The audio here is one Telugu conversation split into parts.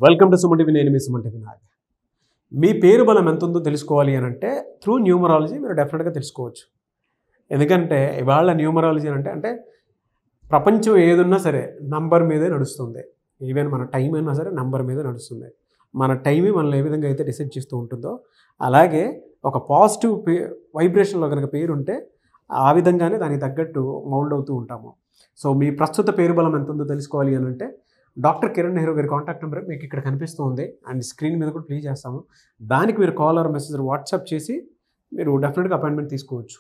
Welcome to Suman TV. నేను మీ సుమన్ టీవీ నాగ్. మీ పేరు బలం ఎంత ఉందో తెలుసుకోవాలి అని అంటే త్రూ న్యూమరాలజీ మీరు డెఫినెట్గా తెలుసుకోవచ్చు. ఎందుకంటే ఇవాళ న్యూమరాలజీ అంటే ప్రపంచం ఏదున్నా సరే నంబర్ మీదే నడుస్తుంది. ఈవెన్ మన టైం అయినా సరే నంబర్ మీదే నడుస్తుంది. మన టైమే మనల్ని ఏ విధంగా అయితే డిసైడ్ చేస్తూ ఉంటుందో అలాగే ఒక పాజిటివ్ వైబ్రేషన్లో కనుక పేరు ఉంటే ఆ విధంగానే దానికి తగ్గట్టు మౌల్డ్ అవుతూ ఉంటాము. సో మీ ప్రస్తుత పేరు బలం ఎంత ఉందో తెలుసుకోవాలి అని అంటే డాక్టర్ కిరణ్ నెహ్రూ గారి కాంటాక్ట్ నెంబర్ మీకు ఇక్కడ కనిపిస్తూ ఉంది అండ్ స్క్రీన్ మీద కూడా ప్లే చేస్తాము. దానికి మీరు కాల్ ఆర్ మెసేజ్ వాట్సాప్ చేసి మీరు డెఫినెట్గా అపాయింట్మెంట్ తీసుకోవచ్చు.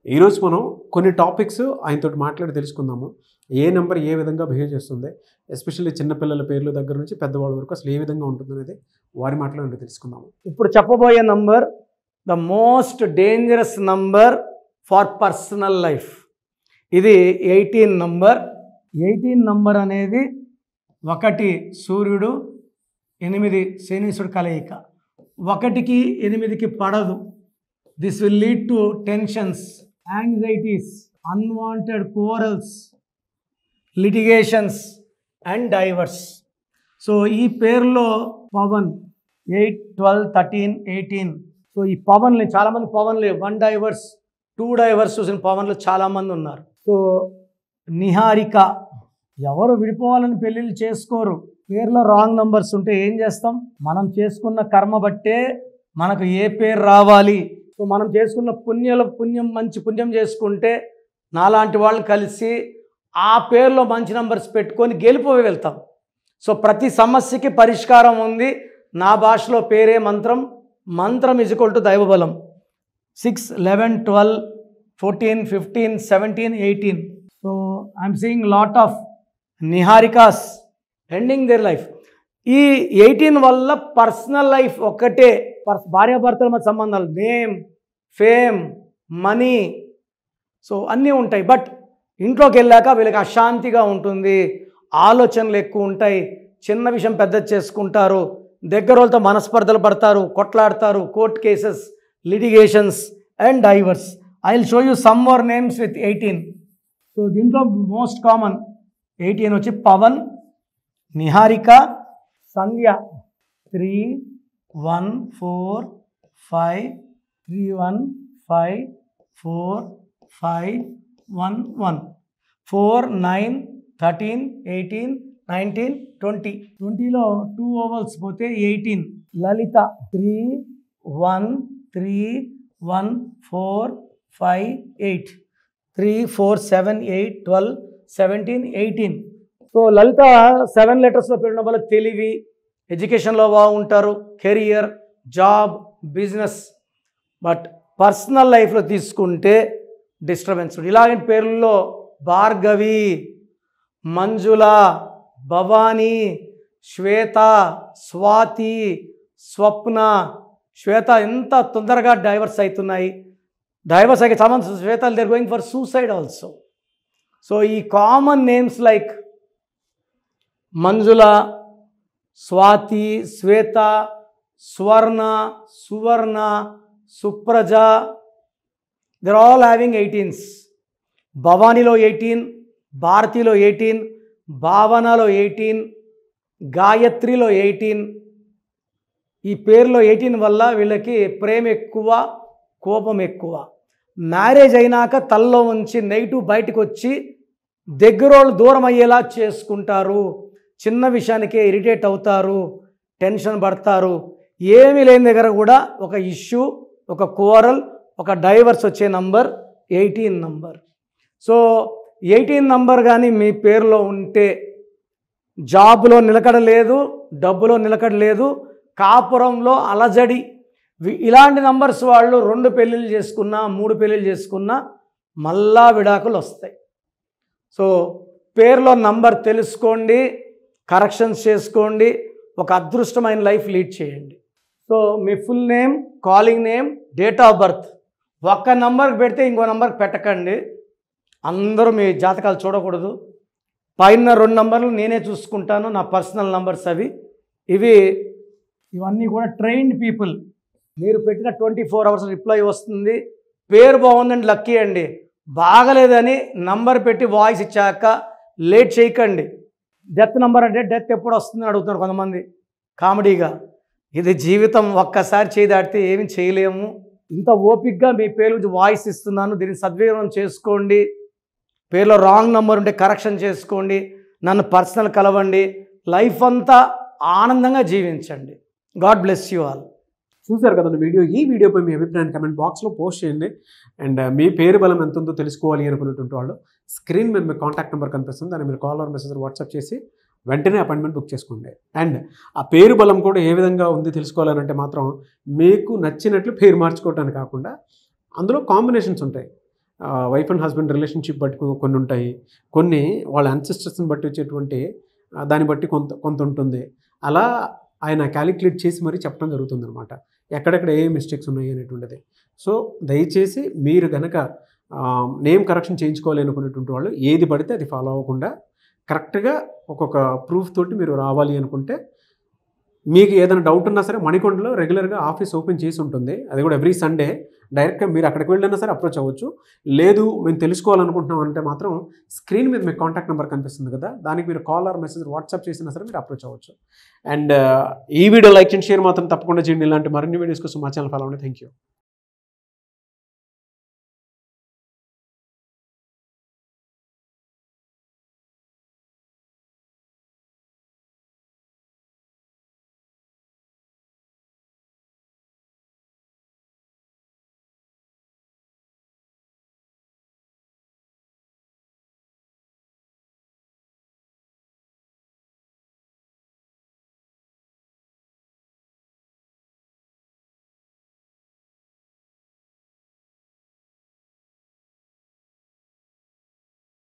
ఈరోజు మనం కొన్ని టాపిక్స్ ఆయనతో మాట్లాడి తెలుసుకుందాము. ఏ నెంబర్ ఏ విధంగా బిహేవ్ చేస్తుంది, ఎస్పెషల్లీ చిన్నపిల్లల పేర్ల దగ్గర నుంచి పెద్దవాళ్ళ వరకు అసలు ఏ విధంగా ఉంటుంది అనేది వారి మాటలో తెలుసుకుందాము. ఇప్పుడు చెప్పబోయే number the most dangerous number for personal life. ఇది 18 నంబర్. 18 నంబర్ అనేది 1 సూర్యుడు 8 శనీశ్వరుడు కలయిక. 1కి 8కి పడదు. This will lead to tensions, anxieties, unwanted corals, litigations and divorce. So ఈ పేరులో పవన్ 8, 12, 13, 18. సో ఈ పవన్లు చాలామంది పవన్లు 1 డైవర్స్ 2 డైవర్స్ చూసిన పవన్లు చాలామంది ఉన్నారు. సో నిహారిక ఎవరు విడిపోవాలని పెళ్ళిళ్ళు చేసుకోరు. పేర్లో రాంగ్ నంబర్స్ ఉంటే ఏం చేస్తాం? మనం చేసుకున్న కర్మ బట్టే మనకు ఏ పేరు రావాలి. సో మనం చేసుకున్న మంచి పుణ్యం చేసుకుంటే నాలాంటి వాళ్ళు కలిసి ఆ పేరులో మంచి నంబర్స్ పెట్టుకొని గెలిపోయి వెళ్తాం. సో ప్రతి సమస్యకి పరిష్కారం ఉంది. నా భాషలో పేరే మంత్రం. మంత్రం = దైవబలం. 6, 11, 12, 14, 15, 17, 18. So I'm seeing lot of Niharikas ending their life. ఈ 18 వల్ల పర్సనల్ లైఫ్ ఒక్కటే, భార్యాభర్తల మధ్య సంబంధాలు, నేమ్, ఫేమ్, మనీ, సో అన్నీ ఉంటాయి. బట్ ఇంట్లోకి వెళ్ళాక వీళ్ళకి అశాంతిగా ఉంటుంది, ఆలోచనలు ఎక్కువ ఉంటాయి, చిన్న విషయం పెద్ద చేసుకుంటారు, దగ్గర వాళ్ళతో మనస్పర్ధలు పడతారు, కొట్లాడతారు, court cases, litigations and divorce. I will show you some more names with 18. So దీంట్లో మోస్ట్ కామన్ 18 వచ్చి పవన్, నిహారిక, సంధ్య 3, 1, 4, 5, 3, 1, 5, 4, 5, 1, 1, 4, 9, 13, 18, 19, 20. 20లో 2 ఓవల్స్ పోతే 18. లలిత 3, 1, 3, 1, 4, 5, 8, 3, 4, 7, 8, 12, 17, 18. సో లలిత 7 లెటర్స్లో పెట్టడం వల్ల తెలివి, ఎడ్యుకేషన్లో బాగుంటారు, career, job, business. But personal లైఫ్లో తీసుకుంటే డిస్టర్బెన్స్. ఇలాంటి పేర్లలో భార్గవి, మంజుల, భవానీ, శ్వేత, స్వాతి, స్వప్న. శ్వేత ఎంత తొందరగా డైవర్స్ అవుతున్నాయి. డైవర్స్ అయితే చాలా శ్వేతలు they are going for suicide also. So ఈ common names like Manjula, Swathi, Shweta, Swarna, Suvarna, Supraja, they're all having 18s. భవానీలో 18, భారతిలో 18, భావనలో 18, గాయత్రిలో 18. ఈ పేరులో 18 వల్ల వీళ్ళకి ప్రేమ ఎక్కువ, కోపం ఎక్కువ. మ్యారేజ్ అయినాక తల్లో ఉంచి నెగిటివ్ బయటకు వచ్చి దగ్గరోళ్ళు దూరం అయ్యేలా చేసుకుంటారు. చిన్న విషయానికే ఇరిటేట్ అవుతారు, టెన్షన్ పడతారు. ఏమీ లేని దగ్గర కూడా ఒక ఇష్యూ, ఒక కోరల్, ఒక డైవర్స్ వచ్చే నంబర్ 18 నంబర్. సో 18 నంబర్ కానీ మీ పేరులో ఉంటే జాబ్లో నిలకడ లేదు, డబ్బులో నిలకడ లేదు, కాపురంలో అలజడి. ఇలాంటి నంబర్స్ వాళ్ళు 2 పెళ్ళిళ్ళు చేసుకున్నా, 3 పెళ్ళిళ్ళు చేసుకున్నా మళ్ళా విడాకులు వస్తాయి. సో పేరులో నంబర్ తెలుసుకోండి, కరెక్షన్స్ చేసుకోండి, ఒక అదృష్టమైన లైఫ్ లీడ్ చేయండి. So me full name, calling name, date of birth ఒక్క నంబర్కి పెడితే ఇంకో నంబర్కి పెట్టకండి. అందరూ మీ జాతకాలు చూడకూడదు. పైన 2 నంబర్లు నేనే చూసుకుంటాను, నా పర్సనల్ నంబర్స్ అవి. ఇవన్నీ కూడా ట్రైన్డ్ పీపుల్. మీరు పెట్టిన 24 అవర్స్ రిప్లై వస్తుంది. పేరు బాగుందండి లక్కీ అండి, బాగలేదని నంబర్ పెట్టి వాయిస్ ఇచ్చాక లేట్ చేయకండి. డెత్ నంబర్ అంటే డెత్ ఎప్పుడు వస్తుందని అడుగుతున్నారు కొంతమంది. కామెడీగా. ఇది జీవితం, ఒక్కసారి చేయి దాటితే ఏమి చేయలేము. ఇంత ఓపిక్గా మీ పేరు గురించి వాయిస్ ఇస్తున్నాను, దీన్ని సద్వినియోగం చేసుకోండి. పేరులో రాంగ్ నెంబర్ ఉంటే కరెక్షన్ చేసుకోండి, నన్ను పర్సనల్ కలవండి, లైఫ్ అంతా ఆనందంగా జీవించండి. God bless you all. చూసారు కదండి వీడియో. ఈ వీడియోపై మీ అభిప్రాయాన్ని కమెంట్ బాక్స్లో పోస్ట్ చేయండి. అండ్ మీ పేరు బలం ఎంత ఉందో తెలుసుకోవాలి అనుకునేటువంటి వాళ్ళు స్క్రీన్ మీద మీ కాంటాక్ట్ నెంబర్ కనిపిస్తుంది, దాన్ని మీరు కాల్ ఆర్ మెసేజ్ వాట్సాప్ చేసి వెంటనే అపాయింట్మెంట్ బుక్ చేసుకోండి. అండ్ ఆ పేరు బలం కూడా ఏ విధంగా ఉంది తెలుసుకోవాలంటే మాత్రం మీకు నచ్చినట్లు పేరు మార్చుకోవటానికి కాకుండా అందులో కాంబినేషన్స్ ఉంటాయి. వైఫ్ అండ్ హస్బెండ్ రిలేషన్షిప్ బట్టి కొన్ని ఉంటాయి, కొన్ని వాళ్ళ అన్సిస్టర్స్ని బట్టి వచ్చేటువంటి దాన్ని బట్టి కొంత ఉంటుంది. అలా ఆయన క్యాలిక్యులేట్ చేసి మరీ చెప్పడం జరుగుతుంది అనమాట, ఎక్కడెక్కడ ఏ మిస్టేక్స్ ఉన్నాయి అనేటువంటిది. సో దయచేసి మీరు కనుక నేమ్ కరెక్షన్ చేయించుకోవాలి అనుకునేటువంటి వాళ్ళు ఏది పడితే అది ఫాలో అవ్వకుండా కరెక్ట్గా ఒక్కొక్క ప్రూఫ్ తోటి మీరు రావాలి అనుకుంటే, మీకు ఏదైనా డౌట్ ఉన్నా సరే మణికొండలో రెగ్యులర్గా ఆఫీస్ ఓపెన్ చేసి ఉంటుంది, అది కూడా ఎవ్రీ సండే. డైరెక్ట్గా మీరు అక్కడికి వెళ్ళినా సరే అప్రోచ్ అవ్వచ్చు. లేదు మేము తెలుసుకోవాలనుకుంటున్నాం అంటే మాత్రం స్క్రీన్ మీద మీకు కాంటాక్ట్ నెంబర్ కనిపిస్తుంది కదా, దానికి మీరు కాల్ ఆర్ మెసేజ్ వాట్సాప్ చేసినా సరే మీరు అప్రోచ్ అవ్వచ్చు. అండ్ ఈ వీడియో లైక్ అండ్ షేర్ మాత్రం తప్పకుండా చేయండి. ఇలాంటి మరిన్ని వీడియోస్ కోసం మా ఛానల్ ఫాలో అవ్వండి. Thank you.